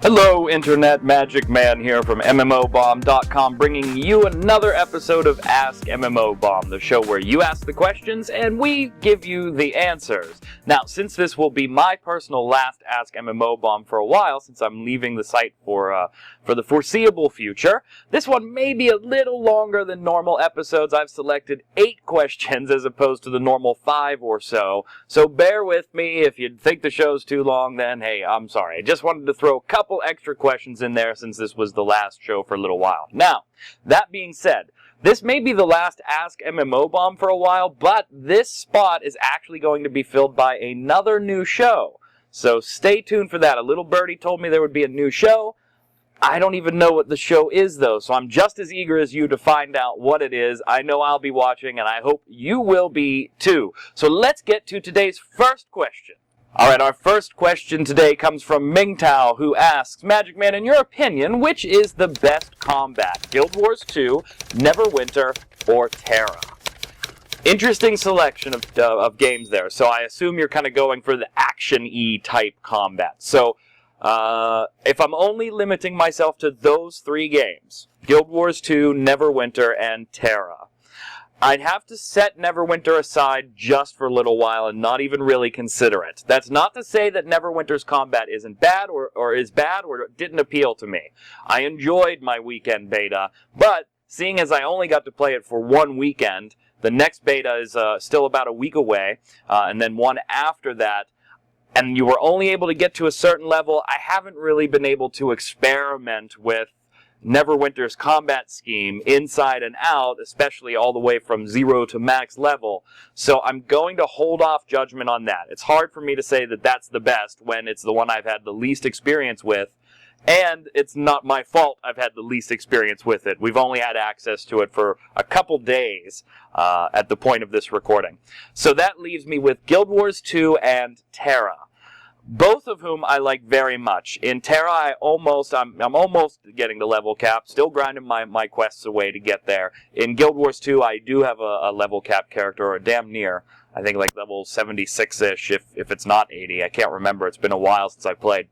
Hello, Internet. Magicman here from MMOBomb.com, bringing you another episode of Ask MMOBomb, the show where you ask the questions and we give you the answers. Now, since this will be my personal last Ask MMOBomb for a while, since I'm leaving the site for the foreseeable future, this one may be a little longer than normal episodes. I've selected 8 questions as opposed to the normal 5 or so, so bear with me. If you think the show's too long, then hey, I'm sorry. I just wanted to throw a couple extra questions in there since this was the last show for a little while. Now, that being said, this may be the last Ask MMOBomb for a while, but this spot is actually going to be filled by another new show. So stay tuned for that. A little birdie told me there would be a new show. I don't even know what the show is, though, so I'm just as eager as you to find out what it is. I know I'll be watching, and I hope you will be, too. So let's get to today's first question. Alright, our first question today comes from Mingtao, who asks, Magicman, in your opinion, which is the best combat? Guild Wars 2, Neverwinter, or Terra? Interesting selection of games there, so I assume you're kind of going for the action-y type combat. So, if I'm only limiting myself to those 3 games, Guild Wars 2, Neverwinter, and Terra, I'd have to set Neverwinter aside just for a little while and not even really consider it. That's not to say that Neverwinter's combat isn't bad or is bad or didn't appeal to me. I enjoyed my weekend beta, but seeing as I only got to play it for 1 weekend, the next beta is still about a week away, and then one after that, and you were only able to get to a certain level, I haven't really been able to experiment with Neverwinter's combat scheme inside and out, especially all the way from 0 to max level. So I'm going to hold off judgment on that. It's hard for me to say that that's the best when it's the one I've had the least experience with, and it's not my fault I've had the least experience with it. We've only had access to it for a couple days at the point of this recording. So that leaves me with Guild Wars 2 and Terra, both of whom I like very much. In Terra, I'm almost getting to level cap, still grinding my quests away to get there. In Guild Wars 2, I do have a level cap character, or damn near. I think like level 76-ish, if it's not 80. I can't remember. It's been a while since I played.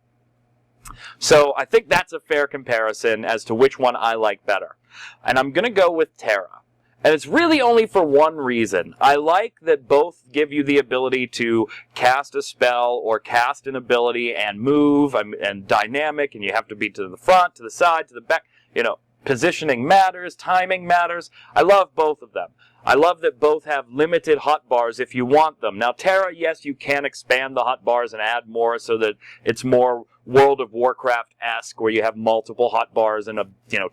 So I think that's a fair comparison as to which one I like better. And I'm going to go with Terra. And it's really only for one reason. I like that both give you the ability to cast a spell or cast an ability and move and dynamic, and you have to be to the front, to the side, to the back. You know, positioning matters, timing matters. I love both of them. I love that both have limited hotbars if you want them. Now, Terra, yes, you can expand the hotbars and add more so that it's more World of Warcraft-esque, where you have multiple hotbars and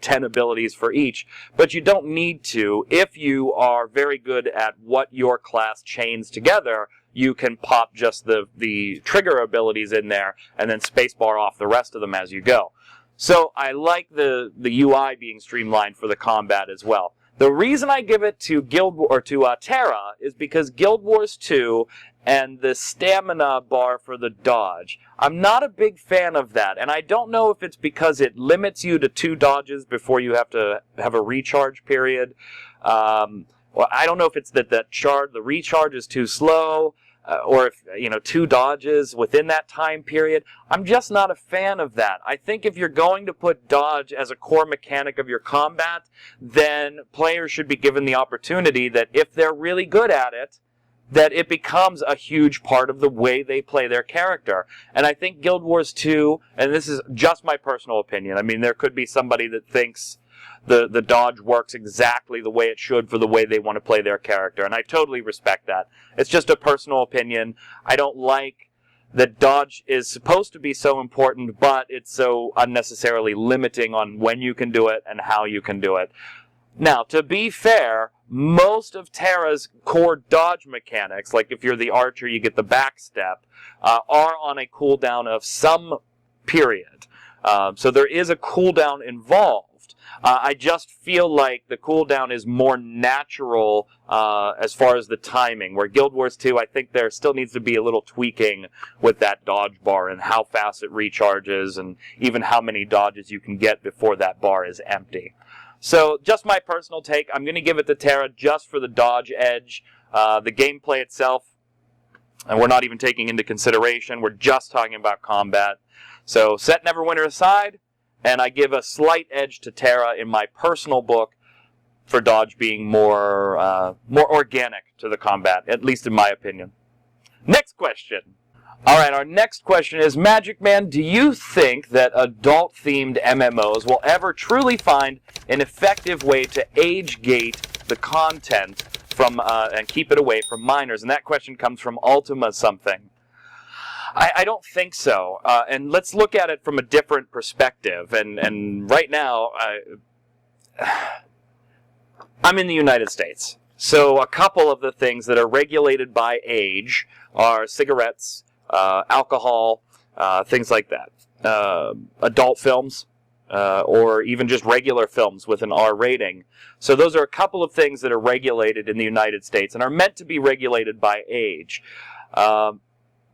10 abilities for each. But you don't need to. If you are very good at what your class chains together, you can pop just the trigger abilities in there and then spacebar off the rest of them as you go. So I like the UI being streamlined for the combat as well. The reason I give it to Terra is because Guild Wars 2 and the stamina bar for the dodge, I'm not a big fan of that, and I don't know if it's because it limits you to 2 dodges before you have to have a recharge period. Well, I don't know if it's that the recharge is too slow, or if 2 dodges within that time period. I'm just not a fan of that. I think if you're going to put dodge as a core mechanic of your combat, then players should be given the opportunity that if they're really good at it, that it becomes a huge part of the way they play their character. And I think Guild Wars 2, and this is just my personal opinion, I mean, there could be somebody that thinks the dodge works exactly the way it should for the way they want to play their character, and I totally respect that. It's just a personal opinion. I don't like that dodge is supposed to be so important, but it's so unnecessarily limiting on when you can do it and how you can do it. Now, to be fair, most of Terra's core dodge mechanics, like if you're the archer, you get the backstep, are on a cooldown of some period. So there is a cooldown involved. I just feel like the cooldown is more natural as far as the timing, where Guild Wars 2, I think there still needs to be a little tweaking with that dodge bar and how fast it recharges and even how many dodges you can get before that bar is empty. So, just my personal take, I'm going to give it to Terra just for the dodge edge. The gameplay itself, and we're not even taking into consideration, we're just talking about combat. So set Neverwinter aside, and I give a slight edge to Terra in my personal book for dodge being more organic to the combat, at least in my opinion. Next question. All right, our next question is, Magicman, do you think that adult-themed MMOs will ever truly find an effective way to age-gate the content from and keep it away from minors? And that question comes from Ultima something. I don't think so. And let's look at it from a different perspective. And right now, I'm in the United States. So a couple of the things that are regulated by age are cigarettes, alcohol, things like that. Adult films, or even just regular films with an R rating. So those are a couple of things that are regulated in the United States and are meant to be regulated by age.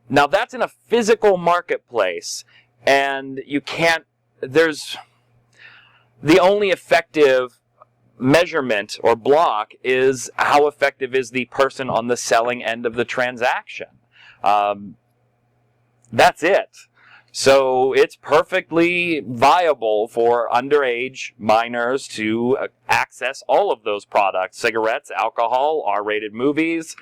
Now that's in a physical marketplace, and you can't, the only effective measurement or block is how effective is the person on the selling end of the transaction. That's it. So it's perfectly viable for underage minors to access all of those products. Cigarettes, alcohol, R-rated movies.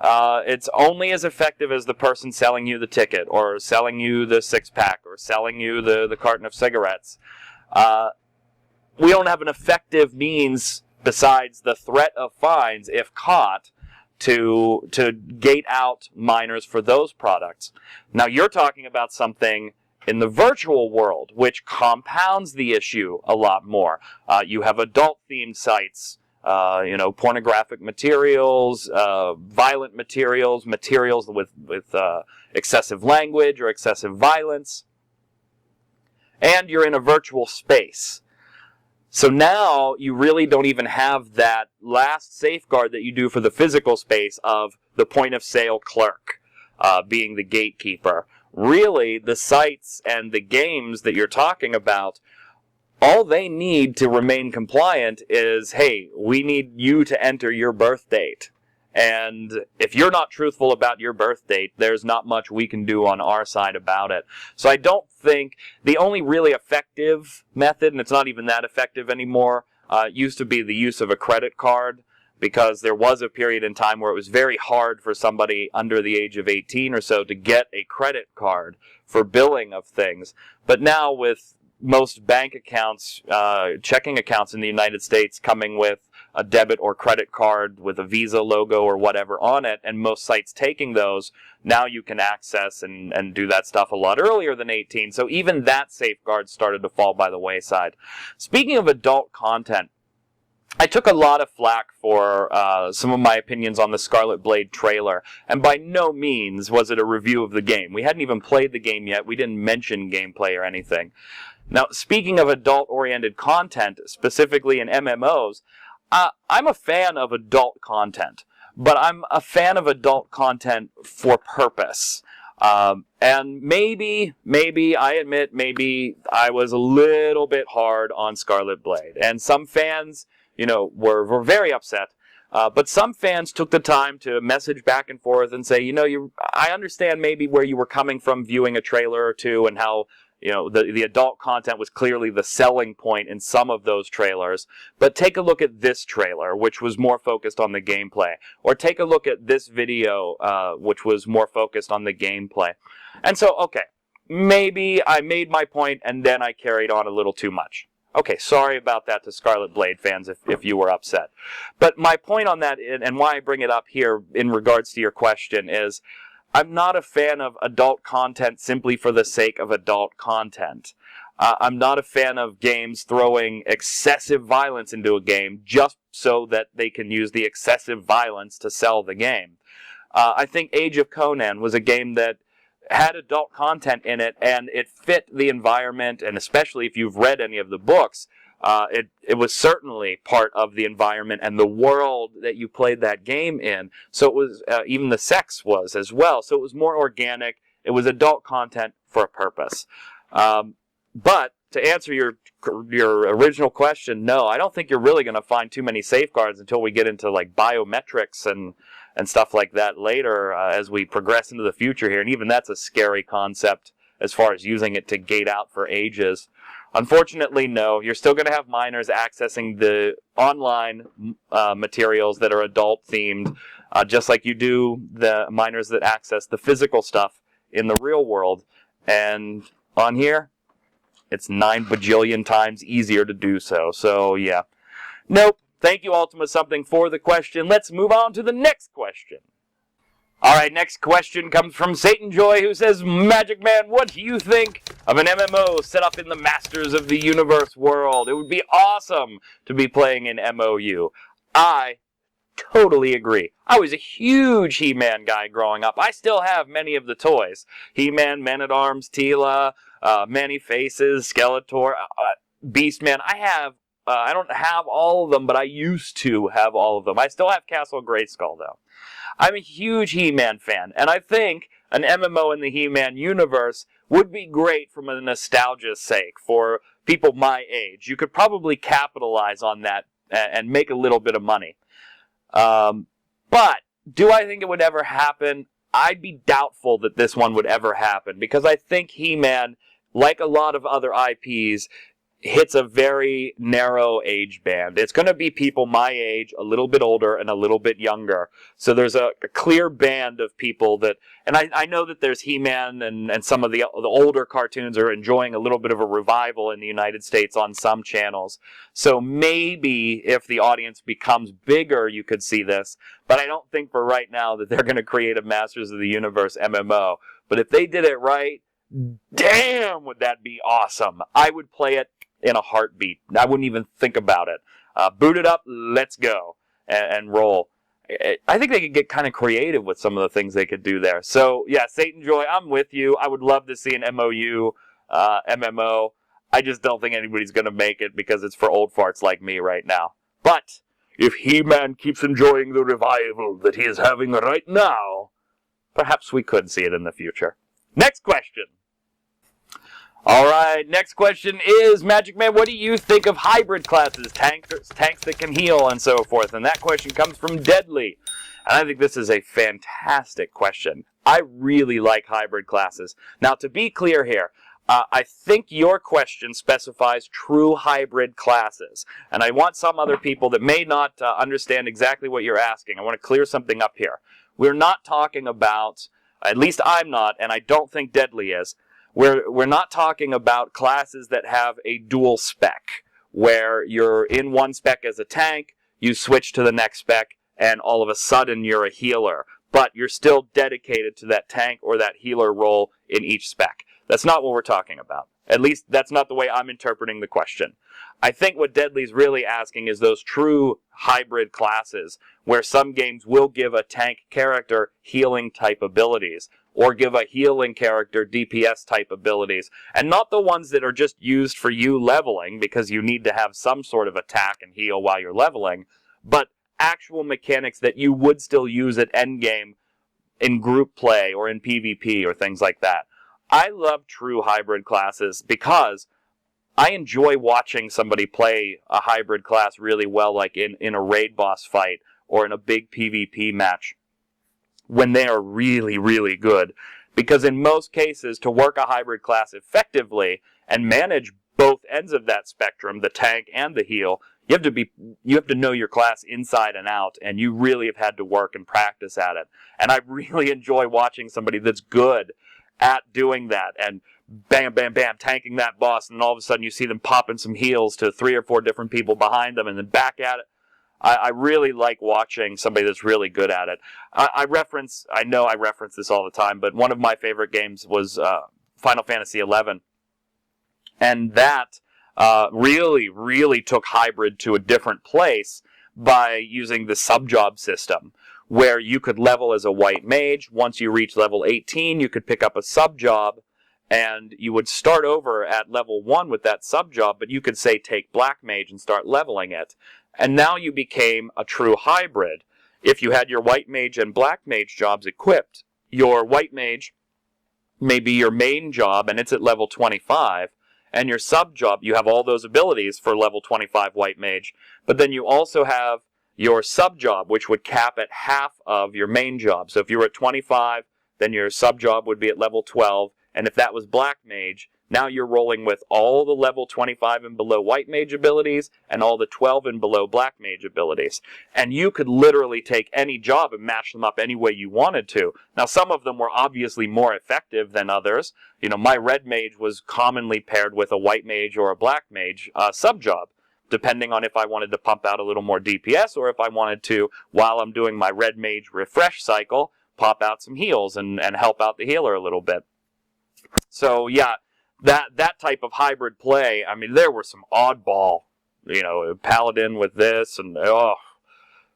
It's only as effective as the person selling you the ticket, or selling you the six-pack, or selling you the carton of cigarettes. We don't have an effective means, besides the threat of fines if caught, to gate out minors for those products. Now you're talking about something in the virtual world, which compounds the issue a lot more. You have adult-themed sites, pornographic materials, violent materials, materials with excessive language or excessive violence, and you're in a virtual space. So now you really don't even have that last safeguard that you do for the physical space of the point-of-sale clerk being the gatekeeper. Really, the sites and the games that you're talking about, all they need to remain compliant is, hey, we need you to enter your birth date. And if you're not truthful about your birth date, there's not much we can do on our side about it. So I don't think the only really effective method, and it's not even that effective anymore, used to be the use of a credit card, because there was a period in time where it was very hard for somebody under the age of 18 or so to get a credit card for billing of things. But now with most bank accounts, checking accounts in the United States coming with a debit or credit card with a Visa logo or whatever on it, and most sites taking those, now you can access and do that stuff a lot earlier than 18. So even that safeguard started to fall by the wayside. Speaking of adult content, I took a lot of flack for some of my opinions on the Scarlet Blade trailer, and by no means was it a review of the game. We hadn't even played the game yet. We didn't mention gameplay or anything. Now, speaking of adult-oriented content, specifically in MMOs, I'm a fan of adult content, but I'm a fan of adult content for purpose. And maybe I admit, maybe I was a little bit hard on Scarlet Blade, and some fans, were very upset. But some fans took the time to message back and forth and say, I understand maybe where you were coming from viewing a trailer or two, and how, the adult content was clearly the selling point in some of those trailers. But take a look at this trailer, which was more focused on the gameplay. Or take a look at this video, which was more focused on the gameplay. And so, okay, maybe I made my point and then I carried on a little too much. Okay, sorry about that to Scarlet Blade fans if you were upset. But my point on that, and why I bring it up here in regards to your question, is I'm not a fan of adult content simply for the sake of adult content. I'm not a fan of games throwing excessive violence into a game just so that they can use the excessive violence to sell the game. I think Age of Conan was a game that had adult content in it, and it fit the environment, and especially if you've read any of the books, it was certainly part of the environment and the world that you played that game in. So it was, even the sex was as well. So it was more organic. It was adult content for a purpose. But to answer your original question, no, I don't think you're really going to find too many safeguards until we get into like biometrics and stuff like that later as we progress into the future here. And even that's a scary concept as far as using it to gate out for ages. Unfortunately, no. You're still going to have minors accessing the online materials that are adult-themed, just like you do the minors that access the physical stuff in the real world. And on here, it's 9 bajillion times easier to do so. So, yeah. Nope. Thank you, Ultima Something, for the question. Let's move on to the next question. All right, next question comes from Satan Joy, who says, Magicman, what do you think of an MMO set up in the Masters of the Universe world? It would be awesome to be playing in MOU. I totally agree. I was a huge He-Man guy growing up. I still have many of the toys. He-Man, Man-at-Arms, Teela, Many-Faces, Skeletor, Beastman. I don't have all of them, but I used to have all of them. I still have Castle Grayskull, though. I'm a huge He-Man fan, and I think an MMO in the He-Man universe would be great from a nostalgia's sake for people my age. You could probably capitalize on that and make a little bit of money. But do I think it would ever happen? I'd be doubtful that this one would ever happen, because I think He-Man, like a lot of other IPs, hits a very narrow age band. It's going to be people my age, a little bit older, and a little bit younger. So there's a clear band of people that, and I know that there's He-Man and some of the older cartoons are enjoying a little bit of a revival in the United States on some channels. So maybe if the audience becomes bigger, you could see this. But I don't think for right now that they're going to create a Masters of the Universe MMO. But if they did it right, damn, would that be awesome. I would play it in a heartbeat. I wouldn't even think about it. Boot it up, let's go, and roll. I think they could get kind of creative with some of the things they could do there. So, yeah, Satan Joy, I'm with you. I would love to see an MOU, MMO. I just don't think anybody's going to make it because it's for old farts like me right now. But if He-Man keeps enjoying the revival that he is having right now, perhaps we could see it in the future. Next question. All right, next question is, Magicman, what do you think of hybrid classes, tanks that can heal, and so forth? And that question comes from Deadly. And I think this is a fantastic question. I really like hybrid classes. Now, to be clear here, I think your question specifies true hybrid classes. And I want some other people that may not understand exactly what you're asking. I want to clear something up here. We're not talking about, at least I'm not, and I don't think Deadly is, we're not talking about classes that have a dual spec, where you're in one spec as a tank, you switch to the next spec, and all of a sudden you're a healer. But you're still dedicated to that tank or that healer role in each spec. That's not what we're talking about. At least that's not the way I'm interpreting the question. I think what Deadly's really asking is those true hybrid classes, where some games will give a tank character healing type abilities, or give a healing character DPS type abilities, and not the ones that are just used for you leveling, because you need to have some sort of attack and heal while you're leveling, but actual mechanics that you would still use at endgame in group play or in PvP or things like that. I love true hybrid classes because I enjoy watching somebody play a hybrid class really well, like in a raid boss fight or in a big PvP match, when they are really, really good. Because in most cases, to work a hybrid class effectively and manage both ends of that spectrum, the tank and the heal, you have to know your class inside and out, and you really have had to work and practice at it. And I really enjoy watching somebody that's good at doing that, and bam, bam, bam, tanking that boss, and all of a sudden you see them popping some heals to 3 or 4 different people behind them, and then back at it. I really like watching somebody that's really good at it. I know I reference this all the time, but one of my favorite games was Final Fantasy XI. And that really, really took hybrid to a different place by using the sub-job system, where you could level as a white mage. Once you reach level 18, you could pick up a sub-job, and you would start over at level 1 with that sub-job, but you could, say, take black mage and start leveling it. And now you became a true hybrid. If you had your white mage and black mage jobs equipped, your white mage may be your main job, and it's at level 25, and your sub-job, you have all those abilities for level 25 white mage, but then you also have your sub-job, which would cap at half of your main job. So if you were at 25, then your sub-job would be at level 12, and if that was Black Mage, now you're rolling with all the level 25 and below White Mage abilities and all the 12 and below Black Mage abilities. And you could literally take any job and match them up any way you wanted to. Now, some of them were obviously more effective than others. You know, my Red Mage was commonly paired with a White Mage or a Black Mage sub-job, depending on if I wanted to pump out a little more DPS or if I wanted to, while I'm doing my Red Mage refresh cycle, pop out some heals and help out the healer a little bit. So, yeah, that type of hybrid play, I mean, there were some oddball, you know, Paladin with this, and,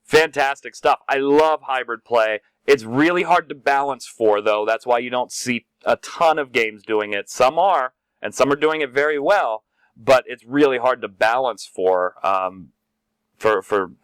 fantastic stuff. I love hybrid play. It's really hard to balance for, though. That's why you don't see a ton of games doing it. Some are, and some are doing it very well, but it's really hard to balance for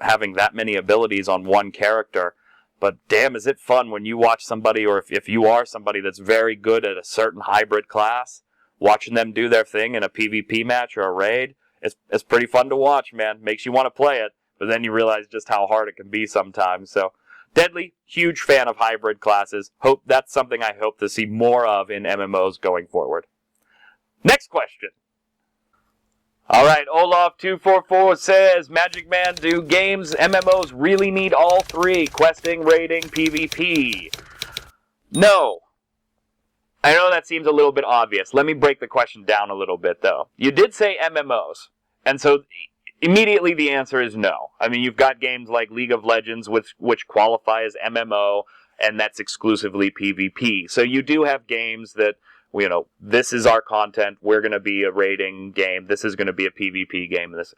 having that many abilities on one character. But damn, is it fun when you watch somebody, or if you are somebody that's very good at a certain hybrid class, watching them do their thing in a PvP match or a raid, it's pretty fun to watch, man. Makes you want to play it, but then you realize just how hard it can be sometimes. So, Deadly, huge fan of hybrid classes. That's something I hope to see more of in MMOs going forward. Next question. All right, Olaf244 says, Magicman, do games, MMOs really need all three? Questing, raiding, PvP? No. I know that seems a little bit obvious. Let me break the question down a little bit, though. You did say MMOs, and so immediately the answer is no. I mean, you've got games like League of Legends, which qualify as MMO, and that's exclusively PvP. So you do have games that, you know, this is our content, we're going to be a raiding game, this is going to be a PvP game, and this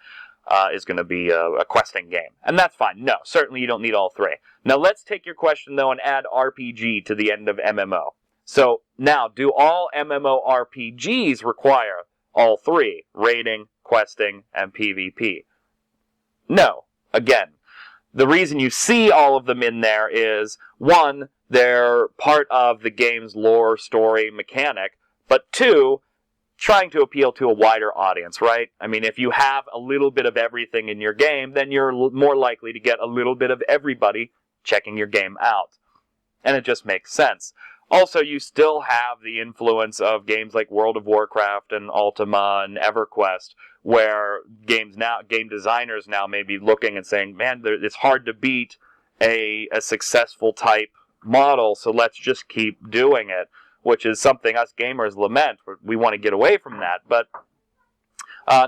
is going to be a questing game. And that's fine. No, certainly you don't need all three. Now let's take your question, though, and add RPG to the end of MMO. So now, do all MMORPGs require all three, raiding, questing, and PvP? No. Again, the reason you see all of them in there is, one, they're part of the game's lore, story, mechanic, but two, trying to appeal to a wider audience, right? I mean, if you have a little bit of everything in your game, then you're more likely to get a little bit of everybody checking your game out. And it just makes sense. Also, you still have the influence of games like World of Warcraft and Ultima and EverQuest, where game designers now may be looking and saying, man, it's hard to beat a successful type model, so let's just keep doing it, which is something us gamers lament. We want to get away from that, but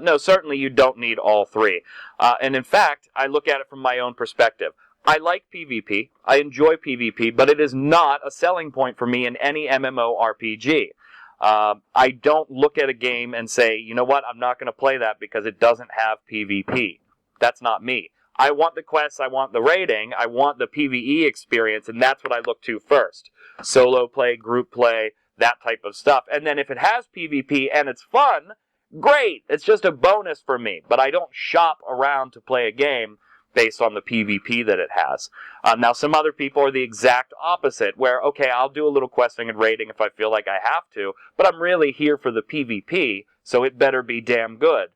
no, certainly you don't need all three. And in fact, I look at it from my own perspective. I like PvP, I enjoy PvP, but it is not a selling point for me in any MMORPG. I don't look at a game and say, you know what, I'm not going to play that because it doesn't have PvP. That's not me. I want the quests, I want the raiding, I want the PvE experience, and that's what I look to first. Solo play, group play, that type of stuff. And then if it has PvP and it's fun, great! It's just a bonus for me. But I don't shop around to play a game based on the PvP that it has. Now, some other people are the exact opposite, where, okay, I'll do a little questing and raiding if I feel like I have to, but I'm really here for the PvP, so it better be damn good.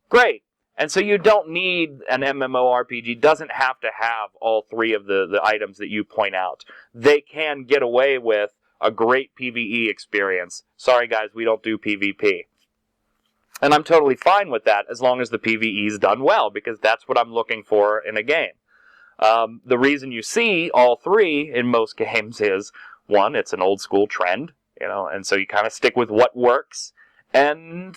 Great. And so you don't need an MMORPG, doesn't have to have all three of the items that you point out. They can get away with a great PvE experience. Sorry guys, we don't do PvP. And I'm totally fine with that as long as the PvE is done well, because that's what I'm looking for in a game. The reason you see all three in most games is, one, it's an old school trend, you know, and so you kind of stick with what works. And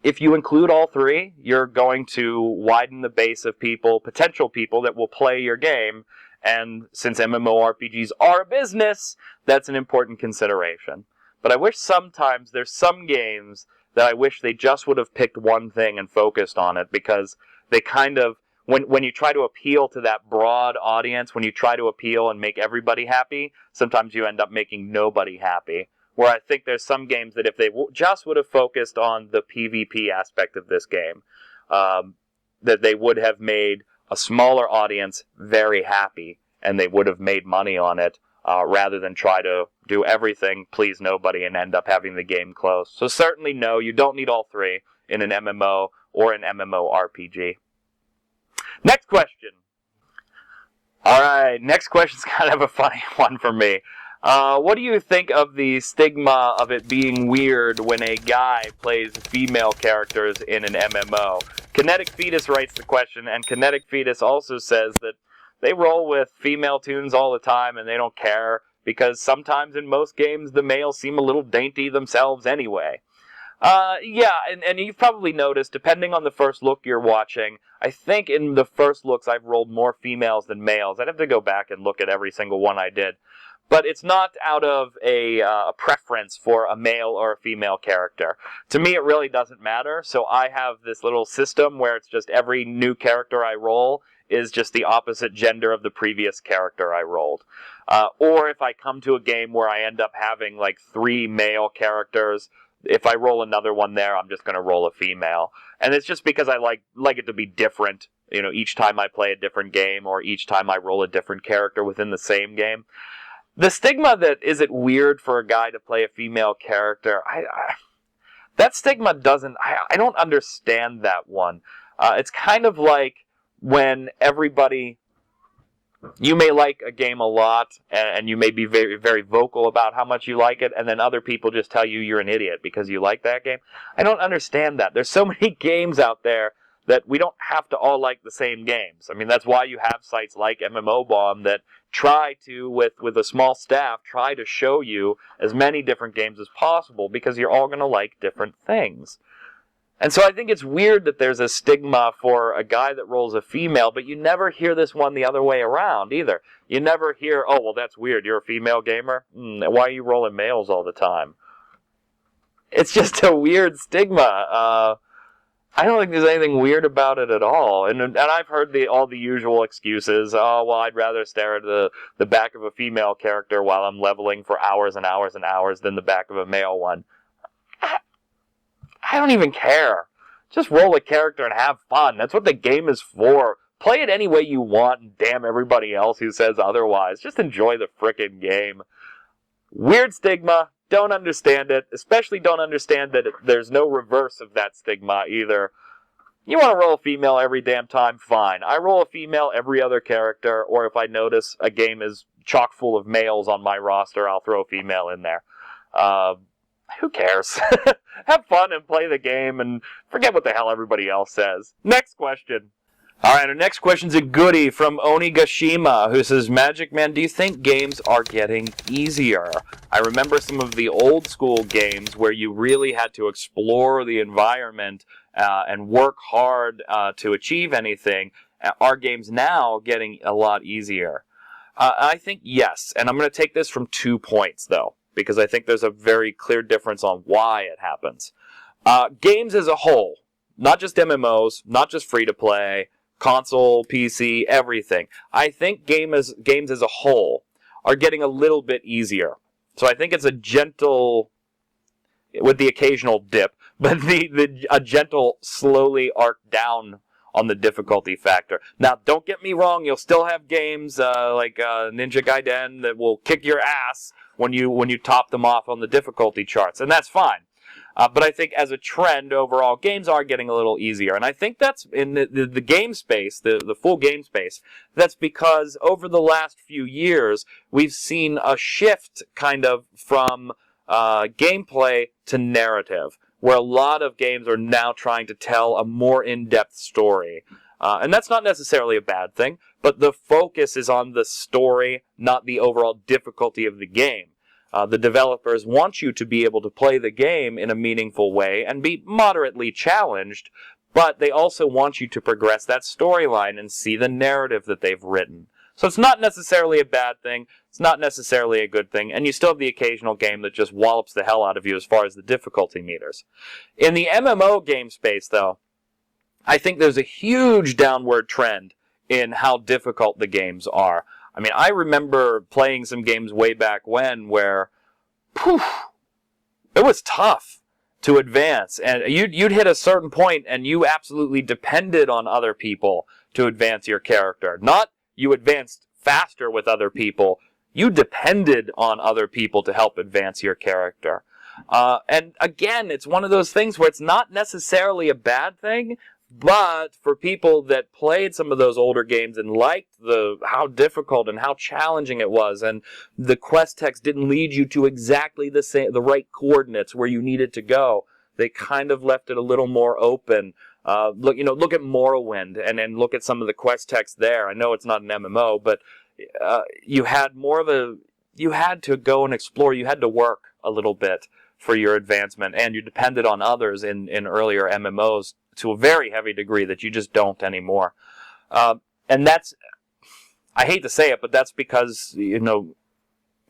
if you include all three, you're going to widen the base of people, potential people that will play your game. And since MMORPGs are a business, that's an important consideration. But I wish sometimes there's some games that I wish they just would have picked one thing and focused on it, because they kind of, when you try to appeal to that broad audience, when you try to appeal and make everybody happy, sometimes you end up making nobody happy. Where I think there's some games that if they just would have focused on the PvP aspect of this game, that they would have made a smaller audience very happy, and they would have made money on it, rather than try to do everything, please nobody, and end up having the game close. So certainly no, you don't need all three in an MMO or an MMORPG. Next question. Alright, next question's kind of a funny one for me. What do you think of the stigma of it being weird when a guy plays female characters in an MMO? Kinetic Fetus writes the question, and Kinetic Fetus also says that they roll with female tunes all the time and they don't care, because sometimes in most games the males seem a little dainty themselves anyway. Yeah, and you've probably noticed, depending on the first look you're watching, I think in the first looks I've rolled more females than males. I'd have to go back and look at every single one I did. But it's not out of a preference for a male or a female character. To me, it really doesn't matter. So I have this little system where it's just every new character I roll is just the opposite gender of the previous character I rolled. Or if I come to a game where I end up having like 3 male characters, if I roll another one there, I'm just going to roll a female. And it's just because I like it to be different, you know, each time I play a different game or each time I roll a different character within the same game. The stigma that is it weird for a guy to play a female character, that stigma doesn't, I don't understand that one. It's kind of like when everybody, you may like a game a lot, and you may be very, very vocal about how much you like it, and then other people just tell you you're an idiot because you like that game. I don't understand that. There's so many games out there that we don't have to all like the same games. I mean, that's why you have sites like MMOBomb that try to, with a small staff, try to show you as many different games as possible, because you're all going to like different things. And so I think it's weird that there's a stigma for a guy that rolls a female, but you never hear this one the other way around either. You never hear, oh, well, that's weird, you're a female gamer? Why are you rolling males all the time? It's just a weird stigma. I don't think there's anything weird about it at all. And I've heard all the usual excuses. Oh, well, I'd rather stare at the back of a female character while I'm leveling for hours and hours and hours than the back of a male one. I don't even care. Just roll a character and have fun. That's what the game is for. Play it any way you want, and damn everybody else who says otherwise. Just enjoy the frickin' game. Weird stigma. Don't understand it. Especially don't understand that there's no reverse of that stigma either. You want to roll a female every damn time? Fine. I roll a female every other character, or if I notice a game is chock full of males on my roster, I'll throw a female in there. Who cares? Have fun and play the game and forget what the hell everybody else says. Next question. Alright, our next question's a goodie from Onigashima, who says, Magicman, do you think games are getting easier? I remember some of the old school games where you really had to explore the environment and work hard to achieve anything. Are games now getting a lot easier? I think yes, and I'm going to take this from 2 points, though, because I think there's a very clear difference on why it happens. Games as a whole, not just MMOs, not just free-to-play, console, PC, everything. I think games as a whole are getting a little bit easier. So I think it's a gentle, with the occasional dip, but a gentle, slowly arc down on the difficulty factor. Now, don't get me wrong, you'll still have games like Ninja Gaiden that will kick your ass when you top them off on the difficulty charts, and that's fine. But I think as a trend overall, games are getting a little easier. And I think that's in the game space, the full game space, that's because over the last few years, we've seen a shift kind of from gameplay to narrative, where a lot of games are now trying to tell a more in-depth story. And that's not necessarily a bad thing, but the focus is on the story, not the overall difficulty of the game. The developers want you to be able to play the game in a meaningful way and be moderately challenged, but they also want you to progress that storyline and see the narrative that they've written. So it's not necessarily a bad thing, it's not necessarily a good thing, and you still have the occasional game that just wallops the hell out of you as far as the difficulty meters. In the MMO game space, though, I think there's a huge downward trend in how difficult the games are. I mean, I remember playing some games way back when where, it was tough to advance. And you'd hit a certain point and you absolutely depended on other people to advance your character. Not you advanced faster with other people. You depended on other people to help advance your character. And again, it's one of those things where it's not necessarily a bad thing, But for people that played some of those older games and liked how difficult and how challenging it was, and the quest text didn't lead you to exactly the right coordinates where you needed to go, they kind of left it a little more open. Look at Morrowind and look at some of the quest text there. I know it's not an MMO, but you had to go and explore. You had to work a little bit for your advancement, and you depended on others in earlier MMOs to a very heavy degree that you just don't anymore. And that's, I hate to say it, but that's because,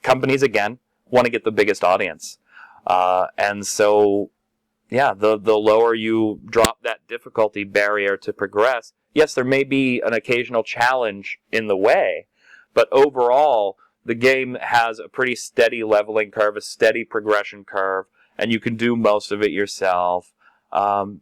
companies, again, want to get the biggest audience. And so, yeah, the lower you drop that difficulty barrier to progress, yes, there may be an occasional challenge in the way, but overall, the game has a pretty steady leveling curve, a steady progression curve, and you can do most of it yourself.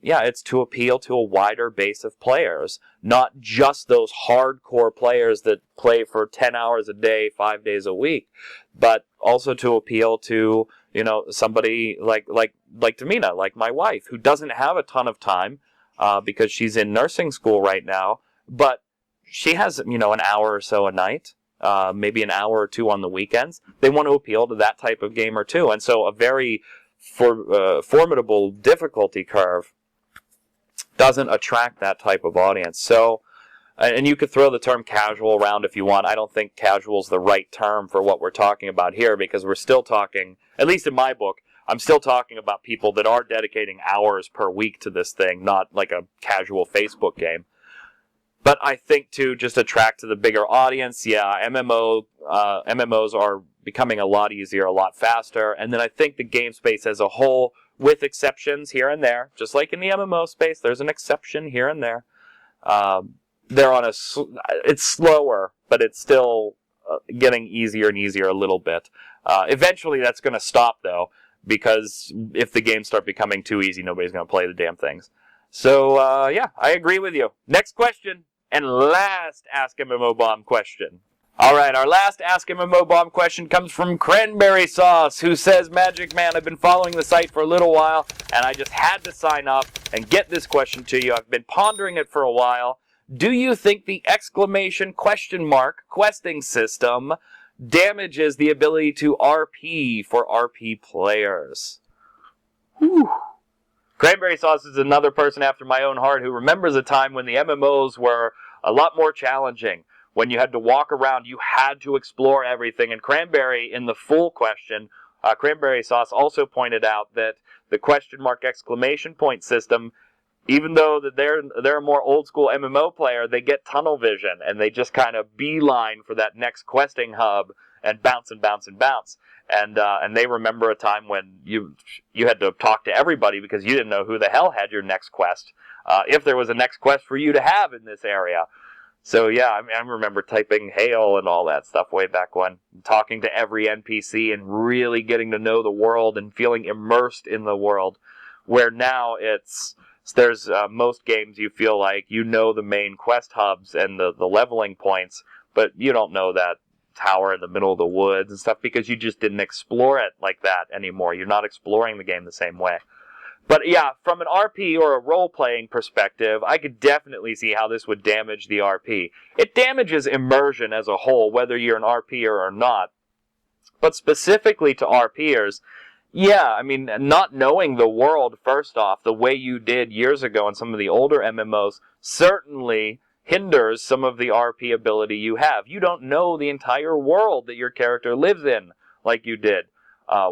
It's to appeal to a wider base of players, not just those hardcore players that play for 10 hours a day, 5 days a week, but also to appeal to, somebody like Tamina, like my wife, who doesn't have a ton of time, because she's in nursing school right now, but she has, an hour or so a night, maybe an hour or two on the weekends. They want to appeal to that type of gamer too, and so a very formidable difficulty curve doesn't attract that type of audience. So, and you could throw the term casual around if you want. I don't think casual is the right term for what we're talking about here, because we're still talking, at least in my book, I'm still talking about people that are dedicating hours per week to this thing, not like a casual Facebook game. But I think to just attract to the bigger audience, MMOs are becoming a lot easier, a lot faster. And then I think the game space as a whole, with exceptions here and there, just like in the MMO space, there's an exception here and there. It's slower, but it's still getting easier and easier a little bit. Eventually that's going to stop, though, because if the games start becoming too easy, nobody's going to play the damn things. So, I agree with you. Next question, and last Ask MMOBomb question. All right, our last Ask MMOBomb question comes from Cranberry Sauce, who says, Magicman, I've been following the site for a little while, and I just had to sign up and get this question to you. I've been pondering it for a while. Do you think the ! Questing system damages the ability to RP for RP players? Whew. Cranberry Sauce is another person after my own heart who remembers a time when the MMOs were a lot more challenging. When you had to walk around, you had to explore everything. And Cranberry, in the full question, Cranberry Sauce also pointed out that the ! System, even though that they're a more old school MMO player, they get tunnel vision and they just kind of beeline for that next questing hub and bounce and bounce and bounce. And they remember a time when you had to talk to everybody because you didn't know who the hell had your next quest, if there was a next quest for you to have in this area. So yeah, I remember typing hail and all that stuff way back when, talking to every NPC and really getting to know the world and feeling immersed in the world. Where now there's most games you feel like you know the main quest hubs and the leveling points, but you don't know that tower in the middle of the woods and stuff because you just didn't explore it like that anymore. You're not exploring the game the same way. But yeah, from an RP or a role-playing perspective, I could definitely see how this would damage the RP. It damages immersion as a whole, whether you're an RPer or not. But specifically to RPers, not knowing the world, first off, the way you did years ago in some of the older MMOs, certainly hinders some of the RP ability you have. You don't know the entire world that your character lives in like you did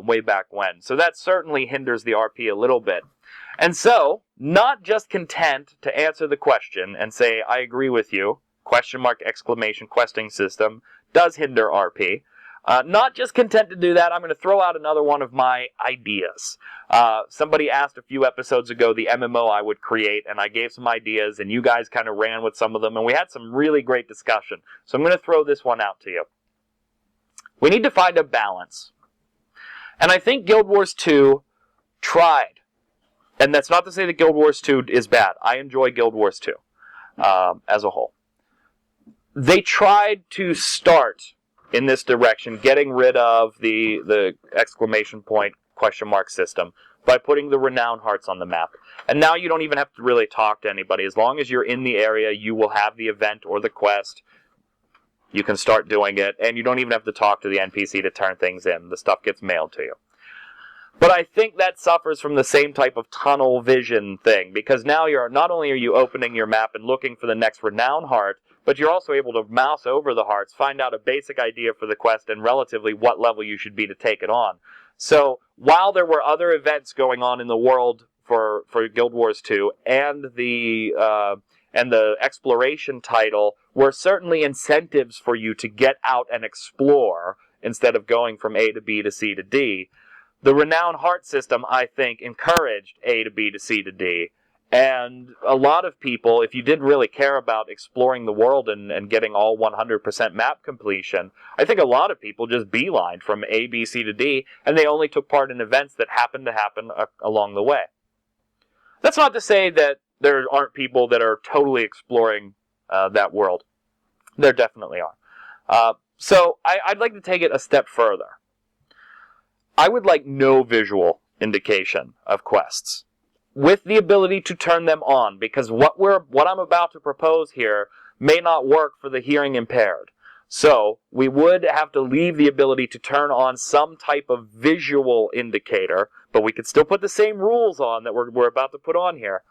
way back when. So that certainly hinders the RP a little bit. And so, not just content to answer the question and say, I agree with you, ! Questing system does hinder RP. Not just content to do that, I'm going to throw out another one of my ideas. Somebody asked a few episodes ago the MMO I would create, and I gave some ideas, and you guys kind of ran with some of them, and we had some really great discussion. So I'm going to throw this one out to you. We need to find a balance. And I think Guild Wars 2 tried. And that's not to say that Guild Wars 2 is bad. I enjoy Guild Wars 2 as a whole. They tried to start in this direction, getting rid of the ! System by putting the renown hearts on the map. And now you don't even have to really talk to anybody. As long as you're in the area, you will have the event or the quest. You can start doing it, and you don't even have to talk to the NPC to turn things in. The stuff gets mailed to you. But I think that suffers from the same type of tunnel vision thing, because now not only are you opening your map and looking for the next renown heart, but you're also able to mouse over the hearts, find out a basic idea for the quest, and relatively what level you should be to take it on. So, while there were other events going on in the world for Guild Wars 2, and the exploration title were certainly incentives for you to get out and explore, instead of going from A to B to C to D, the Renown Heart system, I think, encouraged A to B to C to D. And a lot of people, if you didn't really care about exploring the world and getting all 100% map completion, I think a lot of people just beelined from A, B, C to D, and they only took part in events that happened to happen along the way. That's not to say that there aren't people that are totally exploring that world. There definitely are. So I'd like to take it a step further. I would like no visual indication of quests, with the ability to turn them on, because what I'm about to propose here may not work for the hearing impaired. So we would have to leave the ability to turn on some type of visual indicator, but we could still put the same rules on that we're about to put on here.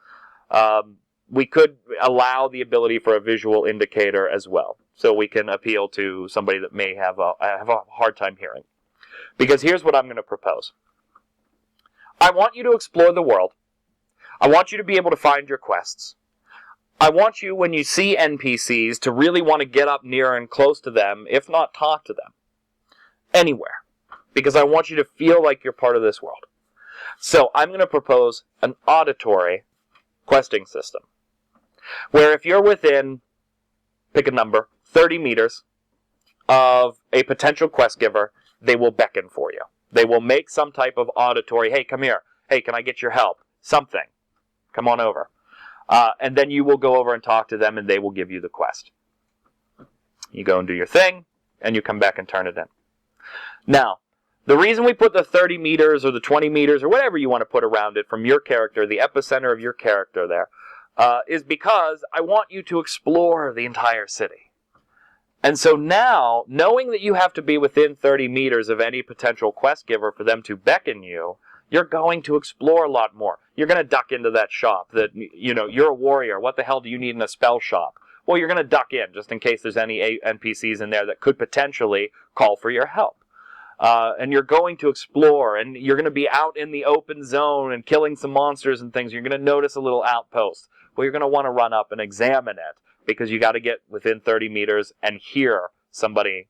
We could allow the ability for a visual indicator as well, so we can appeal to somebody that may have a hard time hearing. Because here's what I'm going to propose. I want you to explore the world. I want you to be able to find your quests. I want you, when you see NPCs, to really want to get up near and close to them, if not talk to them. Anywhere. Because I want you to feel like you're part of this world. So I'm going to propose an auditory questing system, where if you're within, pick a number, 30 meters of a potential quest giver, they will beckon for you. They will make some type of auditory, hey, come here. Hey, can I get your help? Something. Come on over. And then you will go over and talk to them, and they will give you the quest. You go and do your thing, and you come back and turn it in. Now, the reason we put the 30 meters or the 20 meters or whatever you want to put around it from your character, the epicenter of your character there, is because I want you to explore the entire city. And so now, knowing that you have to be within 30 meters of any potential quest giver for them to beckon you, you're going to explore a lot more. You're going to duck into that shop that, you're a warrior. What the hell do you need in a spell shop? Well, you're going to duck in just in case there's any NPCs in there that could potentially call for your help. And you're going to explore, and you're going to be out in the open zone and killing some monsters and things. You're going to notice a little outpost. Well, you're going to want to run up and examine it, because you got to get within 30 meters and hear somebody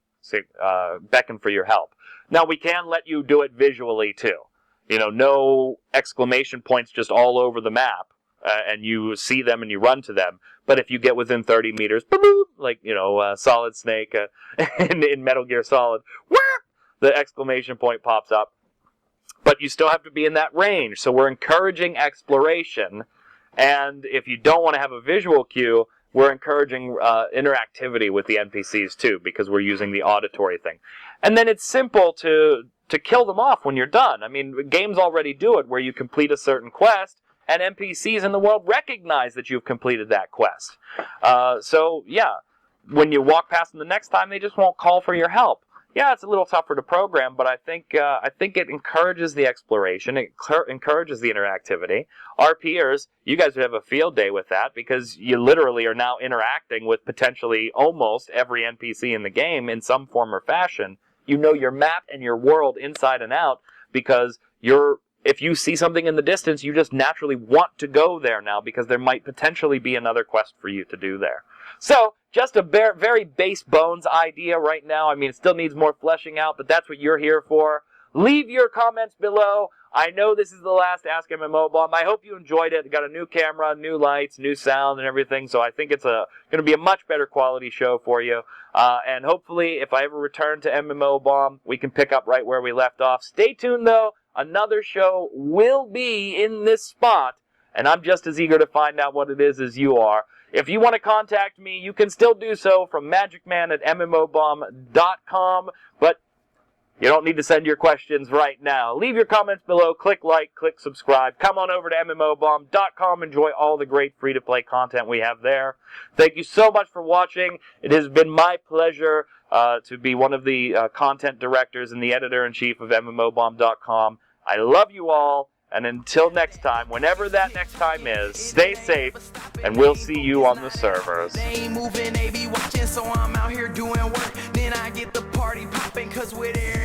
beckon for your help. Now, we can let you do it visually, too. No exclamation points just all over the map, and you see them and you run to them. But if you get within 30 meters, like, Solid Snake in Metal Gear Solid, the exclamation point pops up. But you still have to be in that range. So we're encouraging exploration. And if you don't want to have a visual cue, we're encouraging interactivity with the NPCs too, because we're using the auditory thing. And then it's simple to kill them off when you're done. I mean, games already do it, where you complete a certain quest, and NPCs in the world recognize that you've completed that quest. So, yeah, when you walk past them the next time, they just won't call for your help. Yeah, it's a little tougher to program, but I think it encourages the exploration. It encourages the interactivity. Our peers, you guys would have a field day with that, because you literally are now interacting with potentially almost every NPC in the game in some form or fashion. You know your map and your world inside and out, because if you see something in the distance, you just naturally want to go there now, because there might potentially be another quest for you to do there. So, just a very base bones idea right now. I mean, it still needs more fleshing out, but that's what you're here for. Leave your comments below. I know this is the last Ask MMOBomb. I hope you enjoyed it. Got a new camera, new lights, new sound, and everything, so I think it's going to be a much better quality show for you. And hopefully, if I ever return to MMOBomb, we can pick up right where we left off. Stay tuned, though. Another show will be in this spot, and I'm just as eager to find out what it is as you are. If you want to contact me, you can still do so from Magicman at MMOBomb.com, but You don't need to send your questions right now. Leave your comments below, click like, click subscribe. Come on over to MMOBomb.com. Enjoy all the great free-to-play content we have there. Thank you so much for watching. It has been my pleasure to be one of the content directors and the editor-in-chief of MMOBomb.com. I love you all, and until next time, whenever that next time is, stay safe, and we'll see you on the servers. They ain't moving, they be watching, so I'm out here doing work. Then I get the party popping, cause we're there.